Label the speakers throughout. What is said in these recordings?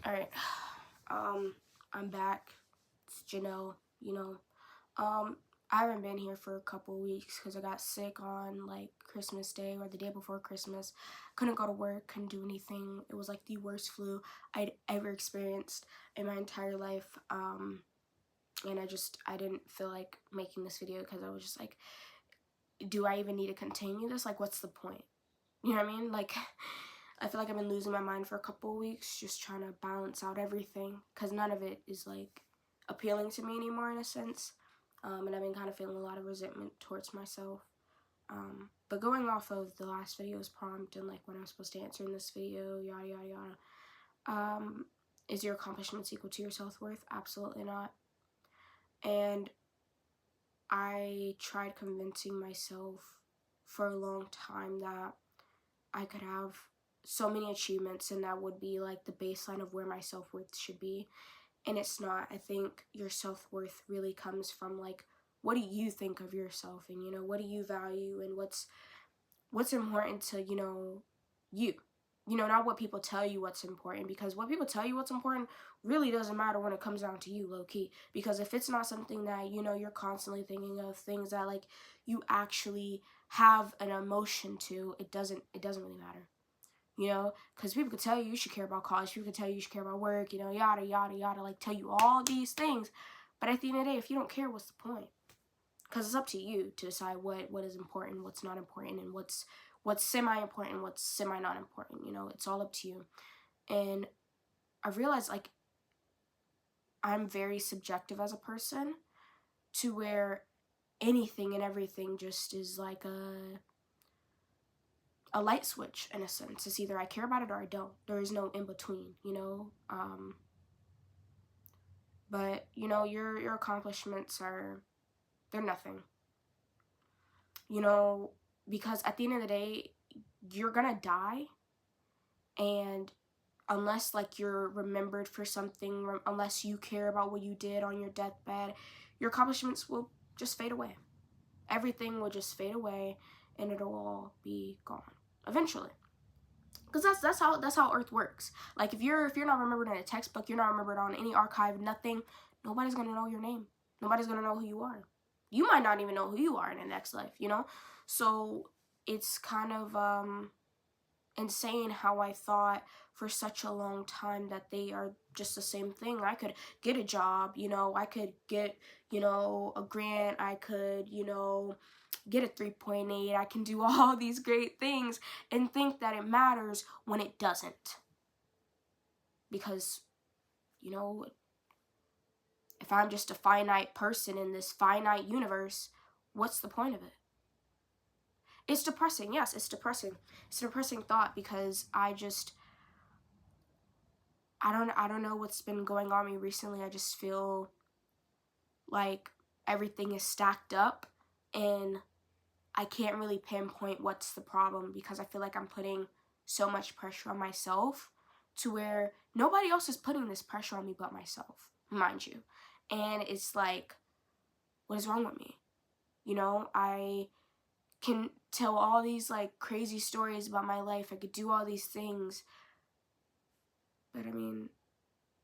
Speaker 1: Alright, I'm back. It's Janelle, I haven't been here for a couple weeks because I got sick on, like, Christmas Day or the day before Christmas. Couldn't go to work, couldn't do anything. It was, like, the worst flu I'd ever experienced in my entire life, and I didn't feel like making this video because I was just like, do I even need to continue this? Like, what's the point? You know what I mean? Like, I feel like I've been losing my mind for a couple of weeks, just trying to balance out everything, because none of it is, like, appealing to me anymore in a sense, and I've been kind of feeling a lot of resentment towards myself. But going off of the last video's prompt and, like, what I'm supposed to answer in this video, yada, yada, yada, is your accomplishments equal to your self-worth? Absolutely not. And I tried convincing myself for a long time that I could have so many achievements and that would be like the baseline of where my self-worth should be, and it's not. I think your self-worth really comes from, like, what do you think of yourself, and what do you value, and what's important to you, not what people tell you what's important, because what people tell you what's important really doesn't matter when it comes down to you, low-key, because if it's not something that you're constantly thinking of, things that, like, you actually have an emotion to, it doesn't really matter. Because people could tell you should care about college, people could tell you should care about work, yada, yada, yada, like, tell you all these things. But at the end of the day, if you don't care, what's the point? Because it's up to you to decide what is important, what's not important, and what's semi-important, what's semi-not important. It's all up to you. And I realized, like, I'm very subjective as a person, to where anything and everything just is like a light switch, in a sense. It's either I care about it or I don't. There is no in between, but your accomplishments they're nothing, because at the end of the day, you're gonna die, and unless, like, you're remembered for something, unless you care about what you did on your deathbed, your accomplishments will just fade away. Everything will just fade away, and it'll all be gone eventually. Because that's how Earth works. Like, if you're not remembered in a textbook, you're not remembered on any archive, nothing, nobody's gonna know your name. Nobody's gonna know who you are. You might not even know who you are in the next life, So it's kind of insane how I thought for such a long time that they are just the same thing. I could get a job, I could get, a grant, I could, get a 3.8, I can do all these great things and think that it matters when it doesn't. Because, if I'm just a finite person in this finite universe, what's the point of it? It's depressing. Yes, it's depressing. It's a depressing thought, because I don't know what's been going on with me recently. I just feel like everything is stacked up, and I can't really pinpoint what's the problem, because I feel like I'm putting so much pressure on myself, to where nobody else is putting this pressure on me but myself, mind you. And it's like, what is wrong with me? I can tell all these, like, crazy stories about my life. I could do all these things. But, I mean,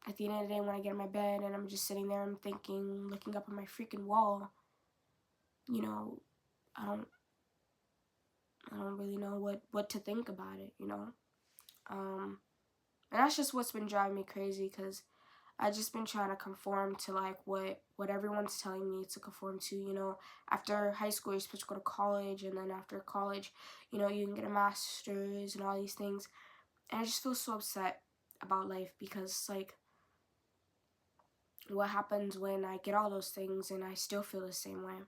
Speaker 1: at the end of the day, when I get in my bed and I'm just sitting there and thinking, looking up at my freaking wall, I don't really know what to think about it, And that's just what's been driving me crazy, because I've just been trying to conform to, like, what everyone's telling me to conform to. After high school, you're supposed to go to college, and then after college, you can get a master's and all these things. And I just feel so upset about life, because, like, what happens when I get all those things and I still feel the same way?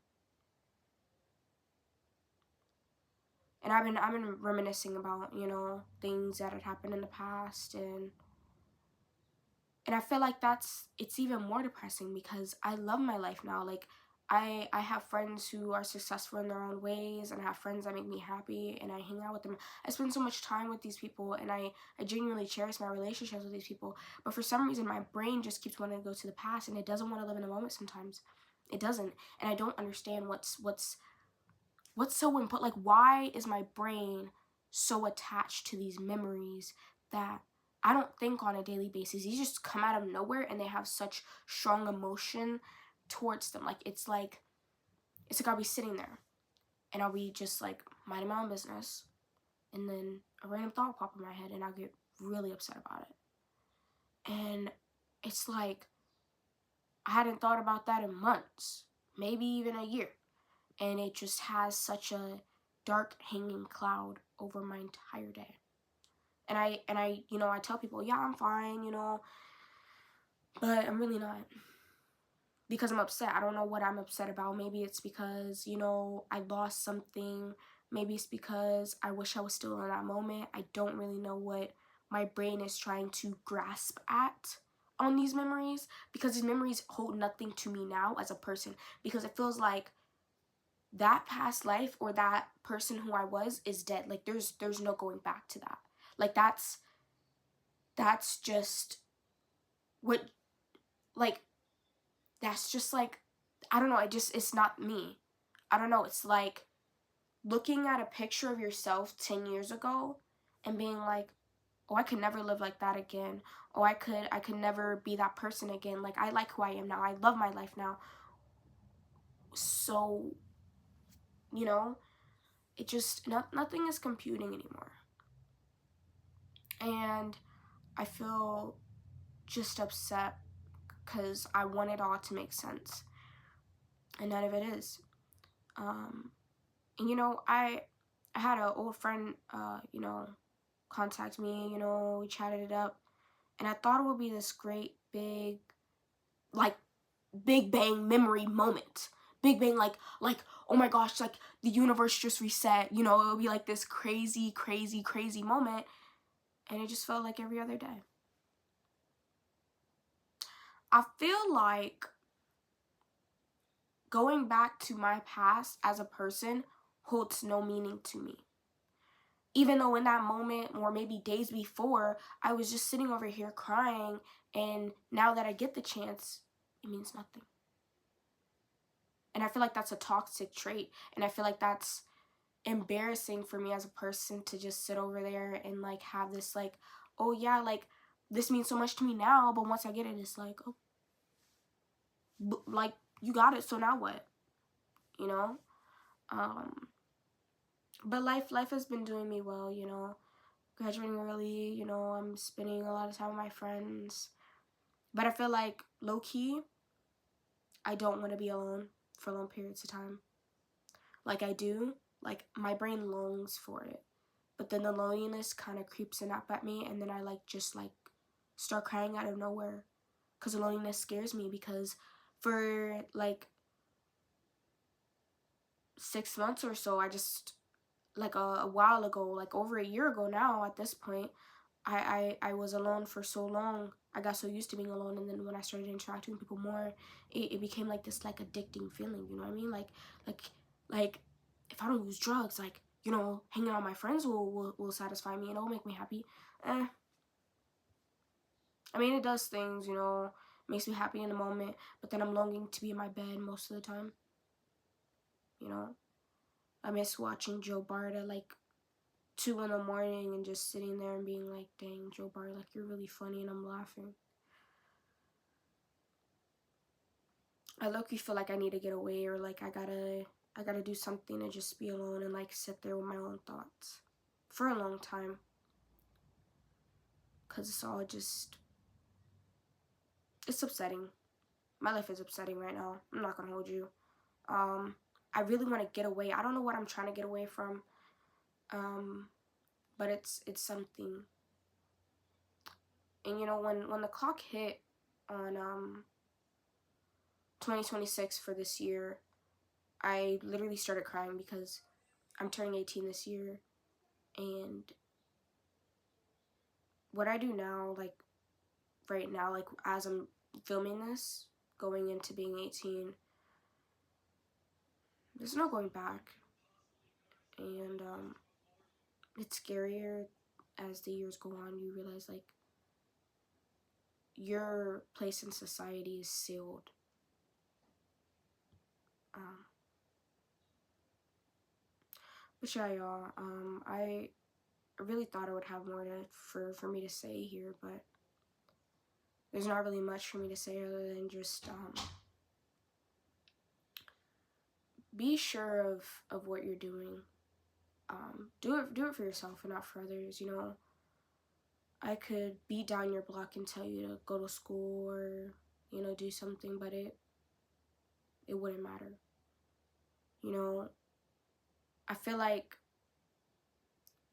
Speaker 1: And I've been reminiscing about, things that had happened in the past, and I feel like it's even more depressing, because I love my life now. Like, I have friends who are successful in their own ways, and I have friends that make me happy, and I hang out with them. I spend so much time with these people, and I genuinely cherish my relationships with these people. But for some reason, my brain just keeps wanting to go to the past, and it doesn't want to live in the moment sometimes. It doesn't. And I don't understand what's so important. Like, why is my brain so attached to these memories that I don't think on a daily basis. These just come out of nowhere and they have such strong emotion towards them. It's like I'll be sitting there and I'll be just like minding my own business, and then a random thought will pop in my head and I'll get really upset about it. And it's like I hadn't thought about that in months, maybe even a year. And it just has such a dark hanging cloud over my entire day. And I I tell people, yeah, I'm fine, but I'm really not, because I'm upset. I don't know what I'm upset about. Maybe it's because, I lost something. Maybe it's because I wish I was still in that moment. I don't really know what my brain is trying to grasp at on these memories, because these memories hold nothing to me now as a person, because it feels like that past life or that person who I was is dead. Like there's no going back to that. Like that's just what, like, that's just like, I don't know, it's not me. I don't know, it's like looking at a picture of yourself 10 years ago and being like, oh, I could never live like that again. Oh, I could never be that person again. Like, I like who I am now. I love my life now. So, you know, it just, nothing is computing anymore. And I feel just upset because I want it all to make sense. And none of it is. And I had an old friend, contact me, we chatted it up. And I thought it would be this great big, like, big bang memory moment. Big bang, like, oh my gosh, like the universe just reset, it would be like this crazy, crazy, crazy moment. And it just felt like every other day. I feel like going back to my past as a person holds no meaning to me. Even though in that moment, or maybe days before, I was just sitting over here crying, and now that I get the chance, it means nothing. And I feel like that's a toxic trait, and I feel like that's embarrassing for me as a person to just sit over there and like have this like, oh yeah, like this means so much to me now, but once I get it, it's like, oh, like you got it, so now what? You know? But life has been doing me well, graduating early, I'm spending a lot of time with my friends. But I feel like low-key, I don't want to be alone for long periods of time. Like I do, like my brain longs for it. But then the loneliness kind of creeps up at me, and then I just start crying out of nowhere. Because the loneliness scares me, because for like 6 months or so, I just, like a while ago, like over a year ago now at this point, I was alone for so long. I got so used to being alone, and then when I started interacting with people more, it became like this like addicting feeling, you know what I mean? Like if I don't use drugs, like, hanging out with my friends will satisfy me and it'll make me happy. I mean, it does things, makes me happy in the moment, but then I'm longing to be in my bed most of the time, I miss watching Joe Bart at like 2 in the morning and just sitting there and being like, dang, Joe Bart, like, you're really funny, and I'm laughing. I low-key feel like I need to get away, or like I gotta do something to just be alone and like sit there with my own thoughts for a long time, because it's all just, it's upsetting. My life is upsetting right now. I'm not gonna hold you. I really want to get away. I don't know what I'm trying to get away from, but it's something. And when the clock hit on 2026 for this year, I literally started crying because I'm turning 18 this year, and what I do now, like right now, like as I'm filming this, going into being 18, there's no going back. And it's scarier as the years go on. You realize like your place in society is sealed. But yeah, y'all, I really thought I would have more for me to say here, but there's not really much for me to say other than just be sure of what you're doing. Do it for yourself and not for others. You know, I could beat down your block and tell you to go to school or, you know, do something, but it wouldn't matter. You know, I feel like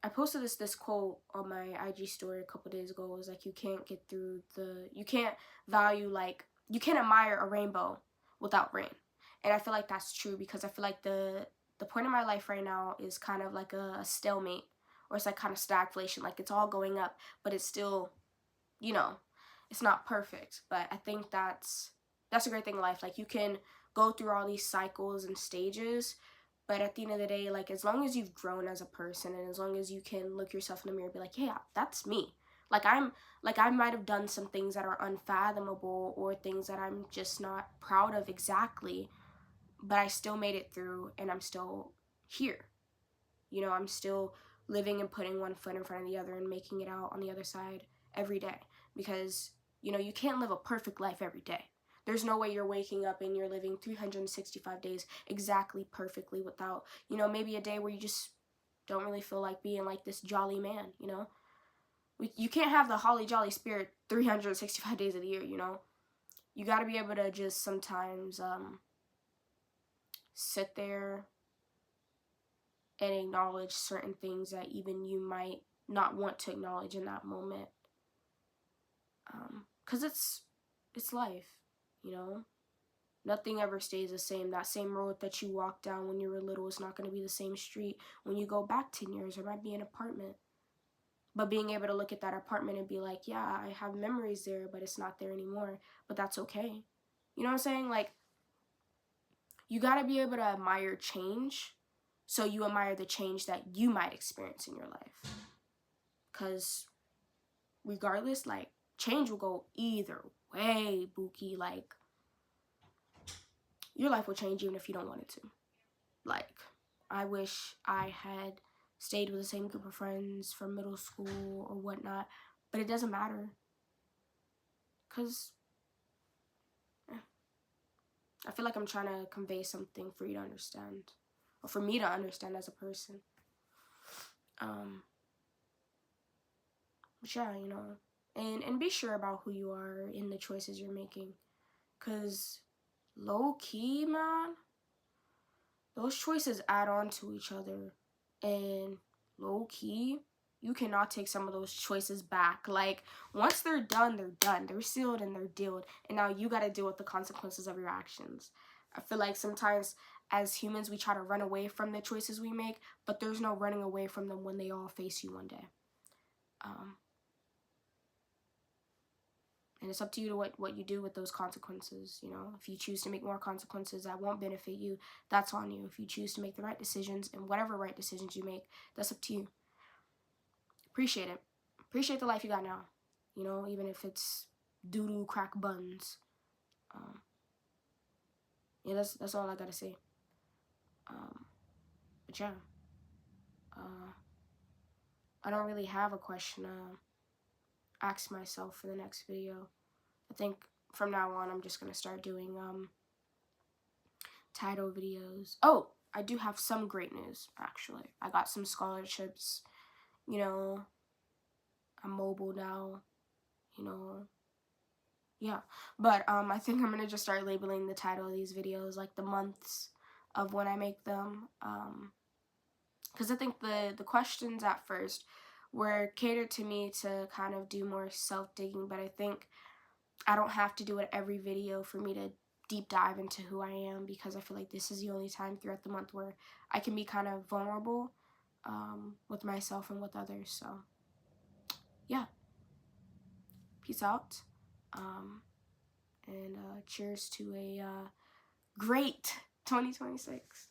Speaker 1: I posted this quote on my IG story a couple days ago. It was like, you can't admire a rainbow without rain. And I feel like that's true, because I feel like the point of my life right now is kind of like a stalemate, or it's like kind of stagflation. Like, it's all going up, but it's still, you know, it's not perfect. But I think that's a great thing in life. Like, you can go through all these cycles and stages, but at the end of the day, like, as long as you've grown as a person, and as long as you can look yourself in the mirror and be like, yeah, that's me. Like, I might have done some things that are unfathomable, or things that I'm just not proud of exactly, but I still made it through, and I'm still here. You know, I'm still living and putting one foot in front of the other and making it out on the other side every day. Because, you know, you can't live a perfect life every day. There's no way you're waking up and you're living 365 days exactly perfectly without, you know, maybe a day where you just don't really feel like being like this jolly man, you know? You can't have the holly jolly spirit 365 days of the year, you know? You got to be able to just sometimes sit there and acknowledge certain things that even you might not want to acknowledge in that moment. Because it's life, you know? Nothing ever stays the same. That same road that you walked down when you were little is not going to be the same street when you go back 10 years. It might be an apartment. But being able to look at that apartment and be like, yeah, I have memories there, but it's not there anymore. But that's okay. You know what I'm saying? Like, you got to be able to admire change, so you admire the change that you might experience in your life. Because regardless, like, change will go either way, Bookie. Like, your life will change even if you don't want it to. Like, I wish I had stayed with the same group of friends from middle school or whatnot, but it doesn't matter. Because I feel like I'm trying to convey something for you to understand, or for me to understand as a person. But yeah, you know, and be sure about who you are in the choices you're making. Because low key, man, those choices add on to each other. And low key, you cannot take some of those choices back. Like, once they're done, they're done. They're sealed and they're dealed. And now you got to deal with the consequences of your actions. I feel like sometimes as humans, we try to run away from the choices we make, but there's no running away from them when they all face you one day. And it's up to you to what you do with those consequences. You know, if you choose to make more consequences that won't benefit you, that's on you. If you choose to make the right decisions, and whatever right decisions you make, that's up to you. Appreciate it. Appreciate the life you got now. You know, even if it's doo-doo crack buns. Yeah, that's all I gotta say. But yeah. I don't really have a question to ask myself for the next video. I think from now on, I'm just gonna start doing title videos. Oh, I do have some great news, actually. I got some scholarships. You know, I'm mobile now. You know, yeah. But I think I'm gonna just start labeling the title of these videos, like the months of when I make them. Because I think the questions at first were catered to me to kind of do more self-digging, but I think I don't have to do it every video for me to deep dive into who I am, because I feel like this is the only time throughout the month where I can be kind of vulnerable with myself and with others. So yeah, peace out, and cheers to a great 2026.